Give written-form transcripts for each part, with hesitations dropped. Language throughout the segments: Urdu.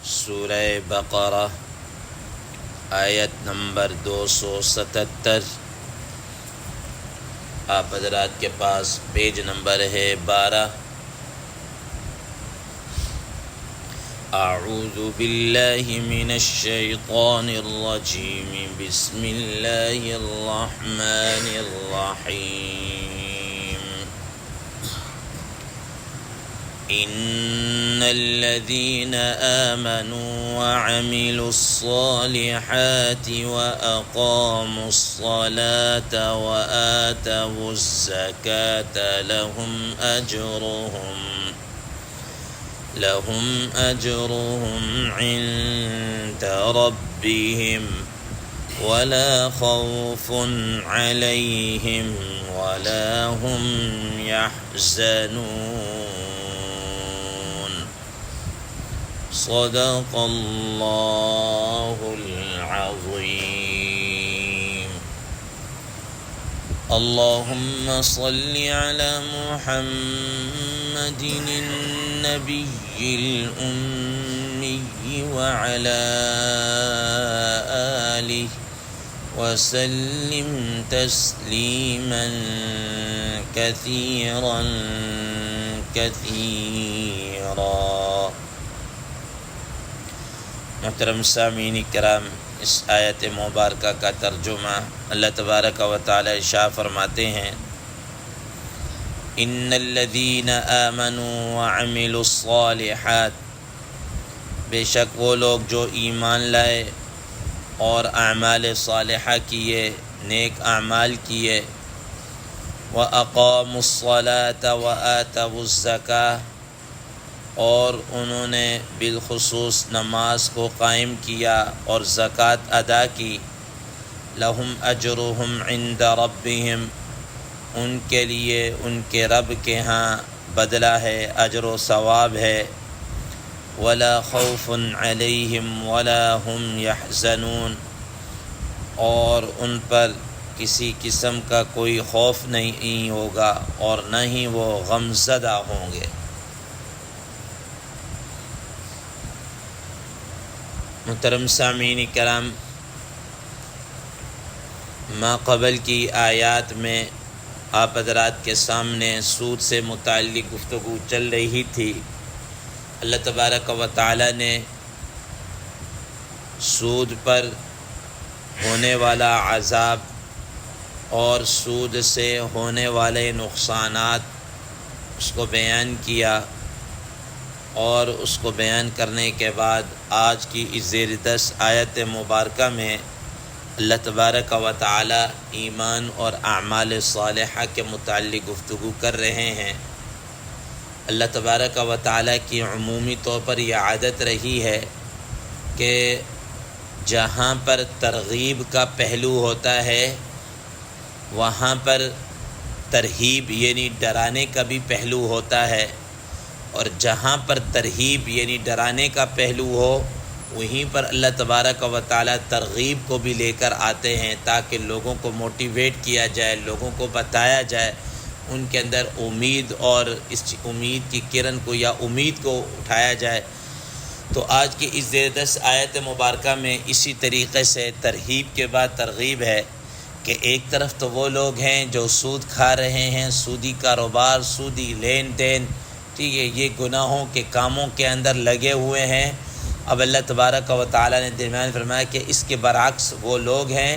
سورہ بقرہ آیت نمبر 277۔ آپ حضرات کے پاس پیج نمبر ہے 12۔ اعوذ باللہ من الشیطان الرجیم، بسم اللہ الرحمن الرحیم۔ ان الذين آمنوا وعملوا الصالحات واقاموا الصلاة وآتوا الزكاة لهم أجرهم عند ربهم ولا خوف عليهم ولا هم يحزنون۔ صدق اللہ العظیم۔ اللہم صل علی محمد النبی الأمی وعلی آلہ وسلم تسلیما کثیرا کثیرا۔ محترم سامعین کرام، اس آیت مبارکہ کا ترجمہ اللہ تبارک و تعالی ارشاد فرماتے ہیں، ان الذین آمنوا وعملوا الصالحات، بے شک وہ لوگ جو ایمان لائے اور اعمال صالحہ کیے، نیک اعمال کیے، وَأَقَامُوا الصَّلَاةَ وَآتَوُا الزَّكَاةَ، اور انہوں نے بالخصوص نماز کو قائم کیا اور زکوٰۃ ادا کی، لہم اجرہم عند ربہم، ان کے لیے ان کے رب کے ہاں بدلہ ہے، اجر و ثواب ہے، ولا خوف علیہم ولا هم یحزنون، اور ان پر کسی قسم کا کوئی خوف نہیں ہوگا اور نہ ہی وہ غم زدہ ہوں گے۔ محترم سامعین کرام، ما قبل کی آیات میں آپ حضرات کے سامنے سود سے متعلق گفتگو چل رہی تھی۔ اللہ تبارک و تعالی نے سود پر ہونے والا عذاب اور سود سے ہونے والے نقصانات اس کو بیان کیا، اور اس کو بیان کرنے کے بعد آج کی اس زیر 10 آیت مبارکہ میں اللہ تبارک و تعالی ایمان اور اعمال صالحہ کے متعلق گفتگو کر رہے ہیں۔ اللہ تبارک و تعالی کی عمومی طور پر یہ عادت رہی ہے کہ جہاں پر ترغیب کا پہلو ہوتا ہے وہاں پر ترہیب یعنی ڈرانے کا بھی پہلو ہوتا ہے، اور جہاں پر ترہیب یعنی ڈرانے کا پہلو ہو وہیں پر اللہ تبارک و تعالی ترغیب کو بھی لے کر آتے ہیں، تاکہ لوگوں کو موٹیویٹ کیا جائے، لوگوں کو بتایا جائے، ان کے اندر امید اور اس امید کی کرن کو یا امید کو اٹھایا جائے۔ تو آج کی اس زیر 10 آیت مبارکہ میں اسی طریقے سے ترہیب کے بعد ترغیب ہے کہ ایک طرف تو وہ لوگ ہیں جو سود کھا رہے ہیں، سودی کاروبار، سودی لین دین، ٹھیک ہے، یہ گناہوں کے کاموں کے اندر لگے ہوئے ہیں۔ اب اللہ تبارک و تعالی نے درمیان فرمایا کہ اس کے برعکس وہ لوگ ہیں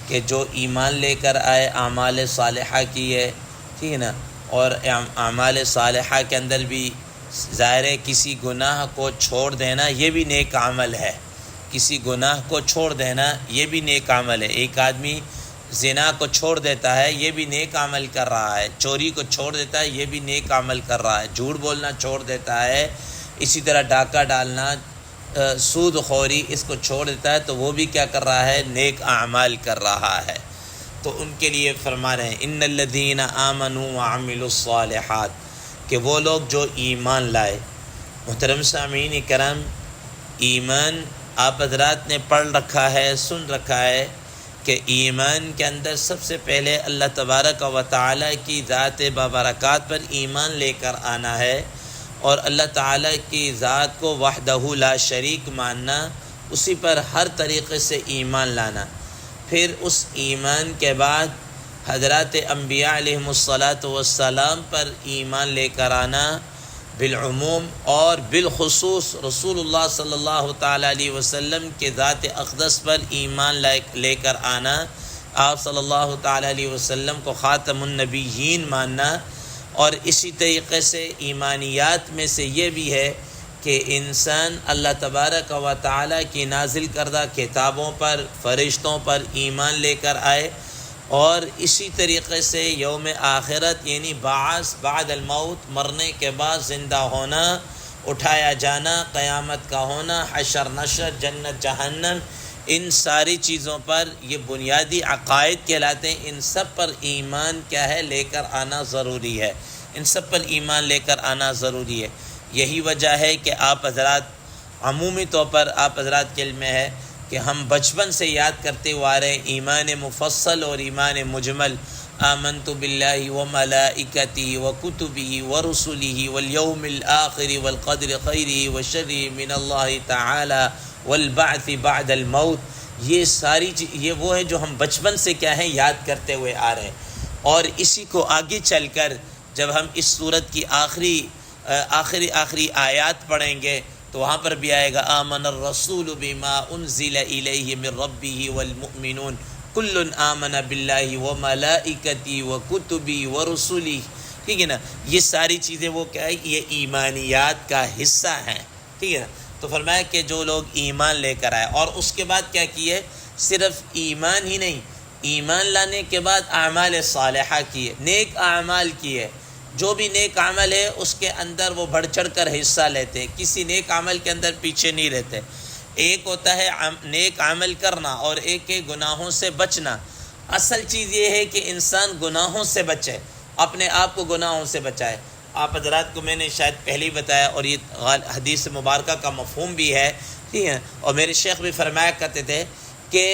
کہ جو ایمان لے کر آئے، اعمال صالحہ کیے، ٹھیک ہے نا، اور اعمال صالحہ کے اندر بھی ظاہر ہے کسی گناہ کو چھوڑ دینا یہ بھی نیک عمل ہے، کسی گناہ کو چھوڑ دینا یہ بھی نیک عمل ہے۔ ایک آدمی زنا کو چھوڑ دیتا ہے یہ بھی نیک عمل کر رہا ہے، چوری کو چھوڑ دیتا ہے یہ بھی نیک عمل کر رہا ہے، جھوٹ بولنا چھوڑ دیتا ہے، اسی طرح ڈاکہ ڈالنا، سود خوری اس کو چھوڑ دیتا ہے تو وہ بھی کیا کر رہا ہے؟ نیک اعمال کر رہا ہے۔ تو ان کے لیے فرما رہے ہیں ان الذین آمنوا وعملوا الصالحات، کہ وہ لوگ جو ایمان لائے۔ محترم سامعین کرام، ایمان آپ حضرات نے پڑھ رکھا ہے، سن رکھا ہے کہ ایمان کے اندر سب سے پہلے اللہ تبارک و تعالی کی ذات بابرکات پر ایمان لے کر آنا ہے، اور اللہ تعالیٰ کی ذات کو وحدہ لا شریک ماننا، اسی پر ہر طریقے سے ایمان لانا، پھر اس ایمان کے بعد حضرات انبیاء علیہم الصلاۃ والسلام پر ایمان لے کر آنا بالعموم، اور بالخصوص رسول اللہ صلی اللہ تعالیٰ علیہ وسلم کے ذات اقدس پر ایمان لے کر آنا، آپ صلی اللہ تعالیٰ علیہ وسلم کو خاتم النبیین ماننا۔ اور اسی طریقے سے ایمانیات میں سے یہ بھی ہے کہ انسان اللہ تبارک و تعالیٰ کی نازل کردہ کتابوں پر، فرشتوں پر ایمان لے کر آئے، اور اسی طریقے سے یوم آخرت یعنی بعث بعد الموت، مرنے کے بعد زندہ ہونا، اٹھایا جانا، قیامت کا ہونا، حشر نشر، جنت جہنم، ان ساری چیزوں پر یہ بنیادی عقائد کہلاتے ہیں۔ ان سب پر ایمان کیا ہے؟ لے کر آنا ضروری ہے، ان سب پر ایمان لے کر آنا ضروری ہے۔ یہی وجہ ہے کہ آپ حضرات عمومی طور پر آپ حضرات کے علم میں ہے کہ ہم بچپن سے یاد کرتے ہوئے آ رہے ہیں ایمان مفصل اور ایمان مجمل، آمنت باللہ وملائکتہ وکتبہ ورسلہ والیوم الآخر والقدر خیرہ وشرہ من اللہ تعالی والبعث بعد الموت۔ یہ ساری یہ وہ ہے جو ہم بچپن سے کیا ہے یاد کرتے ہوئے آ رہے ہیں، اور اسی کو آگے چل کر جب ہم اس سورت کی آخری آیات پڑھیں گے تو وہاں پر بھی آئے گا آمن الرسول بما انزل الیہ من ربہ والمؤمنون کل آمن باللہ وملائکتہ وکتبہ ورسلہ، ٹھیک ہے نا؟ یہ ساری چیزیں وہ کیا ہے؟ یہ ایمانیات کا حصہ ہیں، ٹھیک ہے نا؟ تو فرمایا کہ جو لوگ ایمان لے کر آئے، اور اس کے بعد کیا کیے؟ صرف ایمان ہی نہیں، ایمان لانے کے بعد اعمال صالحہ کیے، نیک اعمال کیے۔ جو بھی نیک عمل ہے اس کے اندر وہ بڑھ چڑھ کر حصہ لیتے ہیں، کسی نیک عمل کے اندر پیچھے نہیں رہتے۔ ایک ہوتا ہے نیک عمل کرنا اور ایک ہے گناہوں سے بچنا۔ اصل چیز یہ ہے کہ انسان گناہوں سے بچے، اپنے آپ کو گناہوں سے بچائے۔ آپ حضرات کو میں نے شاید پہلے ہی بتایا، اور یہ حدیث مبارکہ کا مفہوم بھی ہے، ٹھیک ہے؟ اور میرے شیخ بھی فرمایا کرتے تھے کہ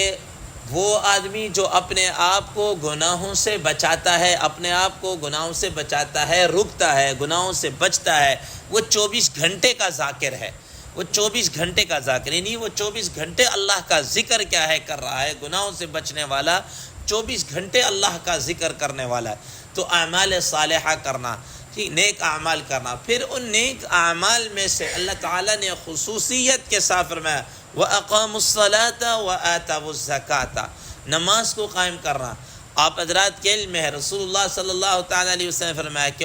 وہ آدمی جو اپنے آپ کو گناہوں سے بچاتا ہے، اپنے آپ کو گناہوں سے بچاتا ہے، رکتا ہے، گناہوں سے بچتا ہے، وہ 24 گھنٹے کا ذاکر ہے۔ وہ 24 گھنٹے کا ذاکر، یعنی وہ 24 گھنٹے اللہ کا ذکر کیا ہے کر رہا ہے، گناہوں سے بچنے والا 24 گھنٹے اللہ کا ذکر کرنے والا ہے۔ تو اعمال صالحہ کرنا، ٹھیک، نیک اعمال کرنا۔ پھر ان نیک اعمال میں سے اللہ تعالیٰ نے خصوصیت کے ساتھ فرمایا وَأَقَامُوا الصَّلَاةَ وَآتَوُا الزَّكَاةَ، نماز کو قائم کرنا۔ آپ حضرات کے علم میں ہے رسول اللہ صلی اللہ تعالیٰ علیہ وسلم نے فرمایا کہ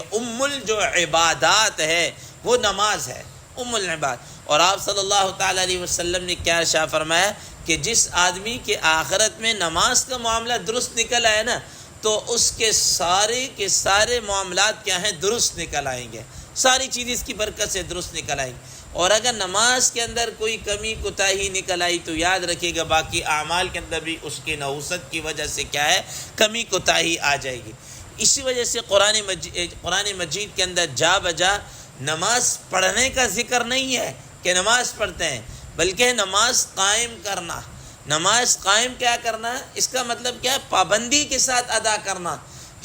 جو عبادات ہے وہ نماز ہے، العباد۔ اور آپ صلی اللہ تعالیٰ علیہ وسلم نے کیا ارشاد فرمایا کہ جس آدمی کے آخرت میں نماز کا معاملہ درست نکل آئے نا، تو اس کے سارے معاملات کیا ہیں؟ درست نکل آئیں گے، ساری چیزیں اس کی برکت سے درست نکل آئیں گی۔ اور اگر نماز کے اندر کوئی کمی کوتاہی نکل آئی تو یاد رکھیے گا باقی اعمال کے اندر بھی اس کی نحوست کی وجہ سے کیا ہے؟ کمی کوتاہی آ جائے گی۔ اسی وجہ سے قرآن مجید کے اندر جا بجا نماز پڑھنے کا ذکر نہیں ہے کہ نماز پڑھتے ہیں، بلکہ نماز قائم کرنا۔ نماز قائم کیا کرنا؟ اس کا مطلب کیا ہے؟ پابندی کے ساتھ ادا کرنا۔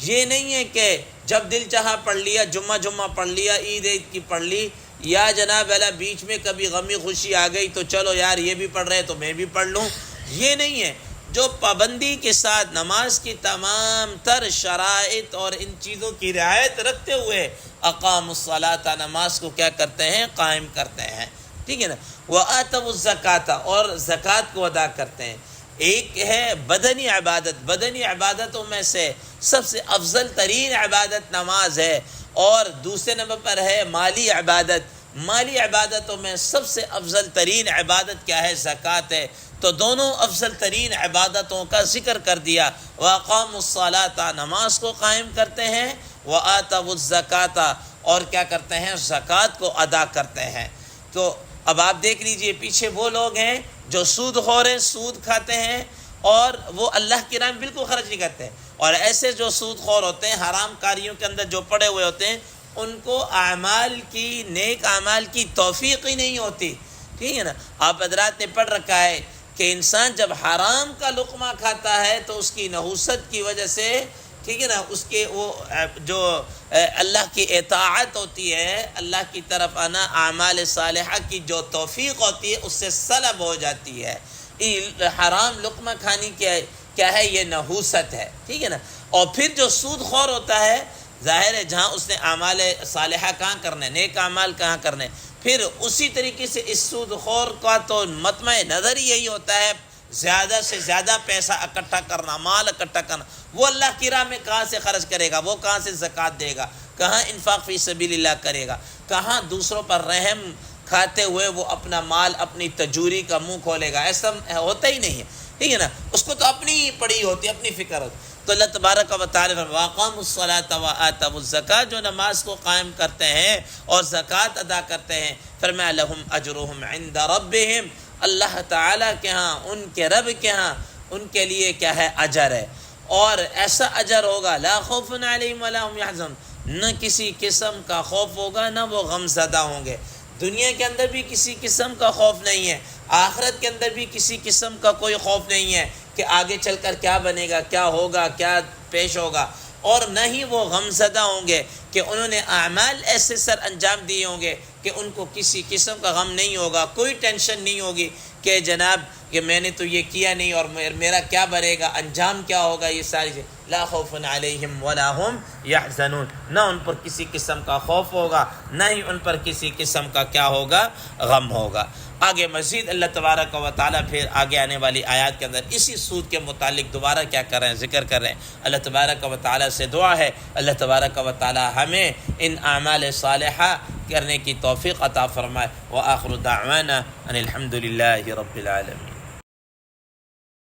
یہ نہیں ہے کہ جب دل چاہا پڑھ لیا، جمعہ پڑھ لیا، عید کی پڑھ لی، یا جناب اللہ بیچ میں کبھی غمی خوشی آ گئی تو چلو یار یہ بھی پڑھ رہے تو میں بھی پڑھ لوں۔ یہ نہیں ہے۔ جو پابندی کے ساتھ نماز کی تمام تر شرائط اور ان چیزوں کی رعایت رکھتے ہوئے اقام الصلاۃ، نماز کو کیا کرتے ہیں؟ قائم کرتے ہیں، ٹھیک ہے نا؟ وآتوا الزکاۃ، اور زکوٰۃ کو ادا کرتے ہیں۔ ایک ہے بدنی عبادت، بدنی عبادتوں میں سے سب سے افضل ترین عبادت نماز ہے، اور دوسرے نمبر پر ہے مالی عبادت۔ مالی عبادتوں میں سب سے افضل ترین عبادت کیا ہے؟ زکوٰۃ ہے۔ تو دونوں افضل ترین عبادتوں کا ذکر کر دیا۔ وَأَقَامُوا الصَّلَاةَ، نماز کو قائم کرتے ہیں، وَآتَوُا الزَّكَاةَ، اور کیا کرتے ہیں؟ زکوٰۃ کو ادا کرتے ہیں۔ تو اب آپ دیکھ لیجئے پیچھے وہ لوگ ہیں جو سود خور ہیں، سود کھاتے ہیں، اور وہ اللہ کی راہ میں بالکل خرچ نہیں کرتے، اور ایسے جو سود خور ہوتے ہیں، حرام کاریوں کے اندر جو پڑے ہوئے ہوتے ہیں، ان کو اعمال کی، نیک اعمال کی توفیق ہی نہیں ہوتی، ٹھیک ہے نا؟ آپ حضرات نے پڑھ رکھا ہے کہ انسان جب حرام کا لقمہ کھاتا ہے تو اس کی نحوست کی وجہ سے ٹھیک ہے نا، اس کے وہ جو اللہ کی اطاعت ہوتی ہے، اللہ کی طرف آنا، اعمال صالحہ کی جو توفیق ہوتی ہے اس سے سلب ہو جاتی ہے۔ حرام لقمہ کھانی کیا ہے؟ یہ نحوست ہے، ٹھیک ہے نا۔ اور پھر جو سود خور ہوتا ہے، ظاہر ہے جہاں اس نے اعمال صالحہ کہاں کرنے، نیک اعمال کہاں کرنے، پھر اسی طریقے سے اس سود خور کا تو مطمع نظر یہی ہوتا ہے زیادہ سے زیادہ پیسہ اکٹھا کرنا، مال اکٹھا کرنا۔ وہ اللہ کی راہ میں کہاں سے خرچ کرے گا؟ وہ کہاں سے زکوٰۃ دے گا؟ کہاں انفاق فی سبیل اللہ کرے گا؟ کہاں دوسروں پر رحم کھاتے ہوئے وہ اپنا مال، اپنی تجوری کا منہ کھولے گا؟ ایسا ہوتا ہی نہیں ہے، ٹھیک ہے نا۔ اس کو تو اپنی ہی پڑی ہوتی ہے، اپنی فکر ہوتی۔ تو اللہ تبارک و تعالیٰ وَأَقَامُوا الصَّلَاةَ وَآتَوُا الزَّكَاةَ، جو نماز کو قائم کرتے ہیں اور زکوٰۃ ادا کرتے ہیں، فرمایا لَهُمْ أَجْرُهُمْ عِنْدَ رَبِّهِمْ، اللہ تعالیٰ کے ہاں، ان کے رب کے ہاں ان کے لیے کیا ہے؟ اجر ہے، اور ایسا اجر ہوگا لا خوف علیہم ولا هم يحزنون، نہ کسی قسم کا خوف ہوگا، نہ وہ غم زدہ ہوں گے۔ دنیا کے اندر بھی کسی قسم کا خوف نہیں ہے، آخرت کے اندر بھی کسی قسم کا کوئی خوف نہیں ہے کہ آگے چل کر کیا بنے گا، کیا ہوگا، کیا پیش ہوگا، اور نہ ہی وہ غم زدہ ہوں گے کہ انہوں نے اعمال ایسے سر انجام دیے ہوں گے کہ ان کو کسی قسم کا غم نہیں ہوگا، کوئی ٹینشن نہیں ہوگی کہ جناب کہ میں نے تو یہ کیا نہیں اور میرا کیا بنے گا، انجام کیا ہوگا، یہ ساری چیز۔ لا خوف علیہم ولا هم یحزنون، نہ ان پر کسی قسم کا خوف ہوگا، نہ ہی ان پر کسی قسم کا کیا ہوگا؟ غم ہوگا۔ آگے مزید اللہ تبارک و تعالیٰ پھر آگے آنے والی آیات کے اندر اسی سود کے متعلق دوبارہ کیا کر رہے ہیں؟ ذکر کر رہے ہیں۔ اللہ تبارک و تعالیٰ سے دعا ہے اللہ تبارک و تعالیٰ ہمیں ان اعمال صالحہ کرنے کی توفیق عطا فرمائے۔ وآخر دعوانا ان الحمد للہ رب العالمین۔